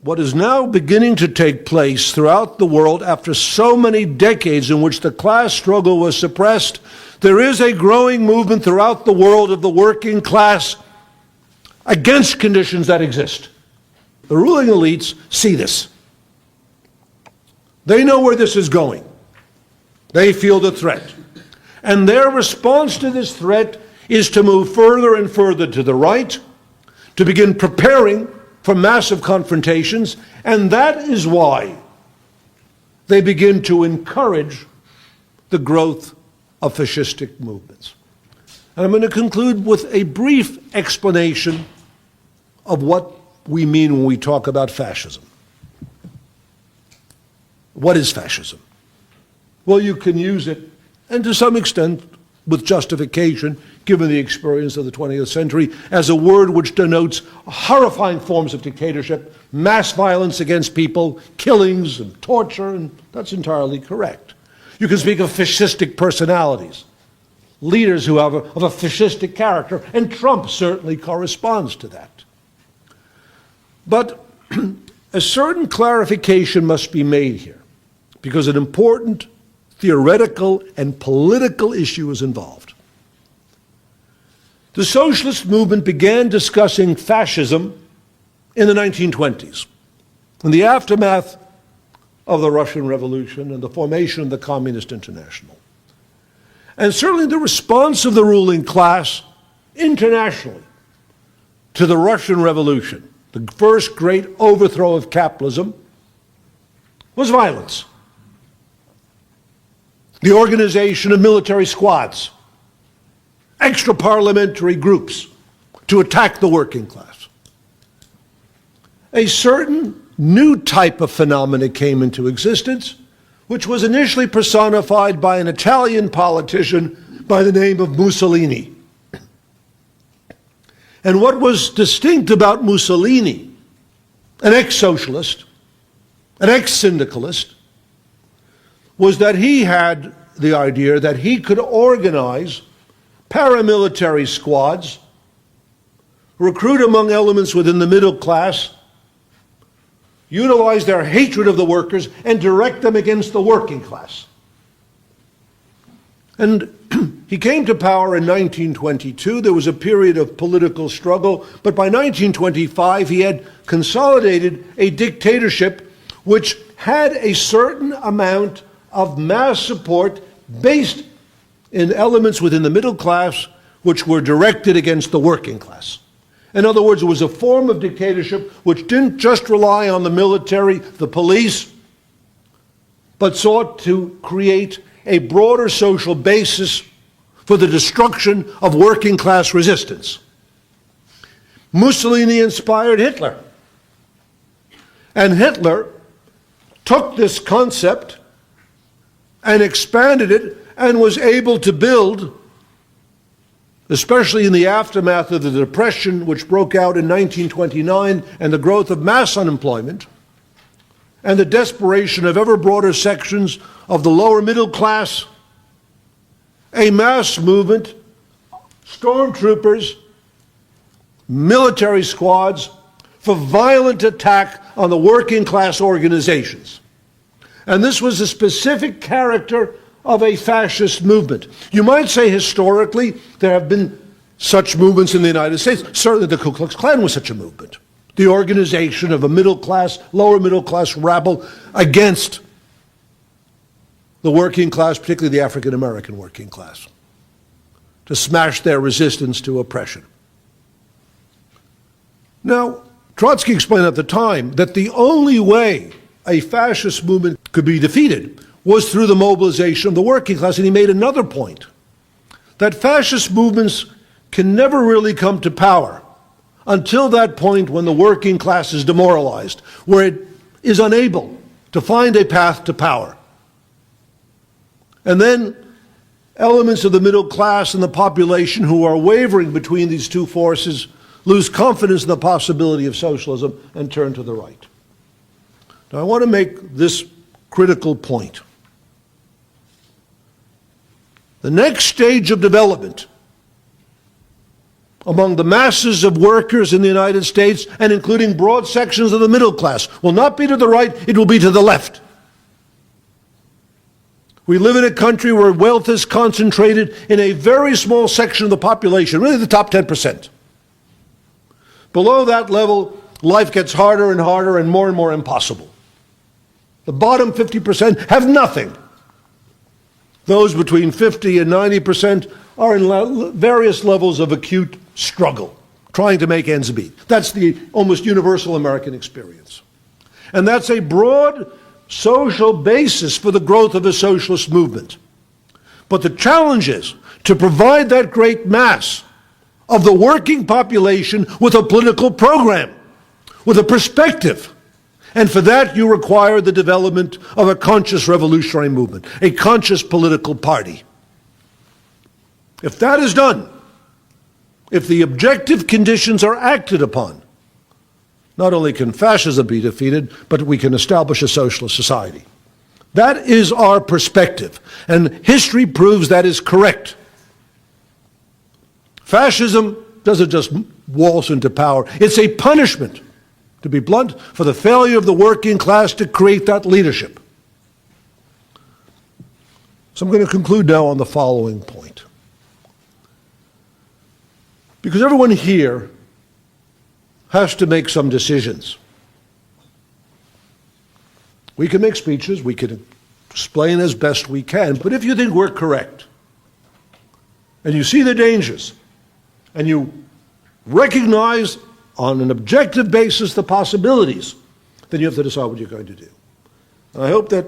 what is now beginning to take place throughout the world after so many decades in which the class struggle was suppressed, there is a growing movement throughout the world of the working class against conditions that exist. The ruling elites see this. They know where this is going. They feel the threat. And their response to this threat is to move further and further to the right, to begin preparing for massive confrontations, and that is why they begin to encourage the growth of fascistic movements. And I'm going to conclude with a brief explanation of what we mean when we talk about fascism. What is fascism? Well, you can use it, and to some extent with justification, given the experience of the 20th century, as a word which denotes horrifying forms of dictatorship, mass violence against people, killings and torture, and that's entirely correct. You can speak of fascistic personalities, leaders who have of a fascistic character, and Trump certainly corresponds to that. But a certain clarification must be made here, because an important theoretical and political issue is involved. The socialist movement began discussing fascism in the 1920s, in the aftermath of the Russian Revolution and the formation of the Communist International. And certainly the response of the ruling class internationally to the Russian Revolution, the first great overthrow of capitalism, was violence. The organization of military squads, extra-parliamentary groups to attack the working class. A certain new type of phenomena came into existence, which was initially personified by an Italian politician by the name of Mussolini. And what was distinct about Mussolini, an ex-socialist, an ex-syndicalist, was that he had the idea that he could organize paramilitary squads, recruit among elements within the middle class, utilize their hatred of the workers, and direct them against the working class. And he came to power in 1922. There was a period of political struggle, but by 1925 he had consolidated a dictatorship which had a certain amount of mass support based in elements within the middle class which were directed against the working class. In other words, it was a form of dictatorship which didn't just rely on the military, the police, but sought to create a broader social basis for the destruction of working class resistance. Mussolini inspired Hitler. And Hitler took this concept and expanded it and was able to build, especially in the aftermath of the Depression, which broke out in 1929, and the growth of mass unemployment, and the desperation of ever broader sections of the lower middle class, a mass movement, stormtroopers, military squads, for violent attack on the working class organizations. And this was a specific character of a fascist movement. You might say historically there have been such movements in the United States. Certainly the Ku Klux Klan was such a movement. The organization of a middle class, lower middle class rabble against the working class, particularly the African American working class, to smash their resistance to oppression. Now, Trotsky explained at the time that the only way a fascist movement could be defeated was through the mobilization of the working class, and he made another point, that fascist movements can never really come to power until that point when the working class is demoralized, where it is unable to find a path to power. And then elements of the middle class and the population who are wavering between these two forces lose confidence in the possibility of socialism and turn to the right. Now, I want to make this critical point. The next stage of development among the masses of workers in the United States, and including broad sections of the middle class, will not be to the right, it will be to the left. We live in a country where wealth is concentrated in a very small section of the population, really the top 10%. Below that level, life gets harder and harder and more impossible. The bottom 50% have nothing. Those between 50 and 90% are in various levels of acute struggle, trying to make ends meet. That's the almost universal American experience. And that's a broad social basis for the growth of a socialist movement. But the challenge is to provide that great mass of the working population with a political program, with a perspective. And for that you require the development of a conscious revolutionary movement, a conscious political party. If that is done, if the objective conditions are acted upon, not only can fascism be defeated, but we can establish a socialist society. That is our perspective, and history proves that is correct. Fascism doesn't just waltz into power. It's a punishment, to be blunt, for the failure of the working class to create that leadership. So I'm going to conclude now on the following point. Because everyone here has to make some decisions. We can make speeches, we can explain as best we can, but if you think we're correct, and you see the dangers, and you recognize on an objective basis the possibilities, then you have to decide what you're going to do. And I hope that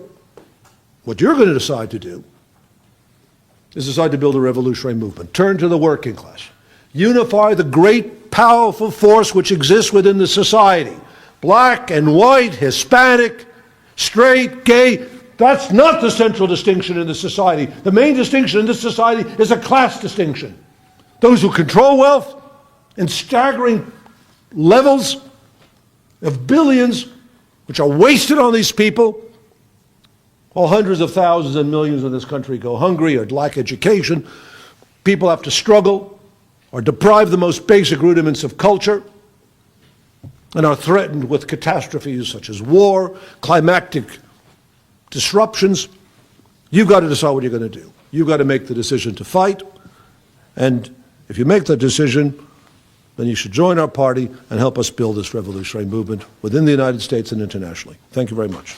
what you're going to decide to do is decide to build a revolutionary movement. Turn to the working class. Unify the great, powerful force which exists within the society. Black and white, Hispanic, straight, gay. That's not the central distinction in the society. The main distinction in this society is a class distinction. Those who control wealth in staggering levels of billions, which are wasted on these people, while hundreds of thousands and millions in this country go hungry or lack education. People have to struggle or deprived of the most basic rudiments of culture, and are threatened with catastrophes such as war, climatic disruptions. You've got to decide what you're going to do. You've got to make the decision to fight, and if you make that decision, then you should join our party and help us build this revolutionary movement within the United States and internationally. Thank you very much.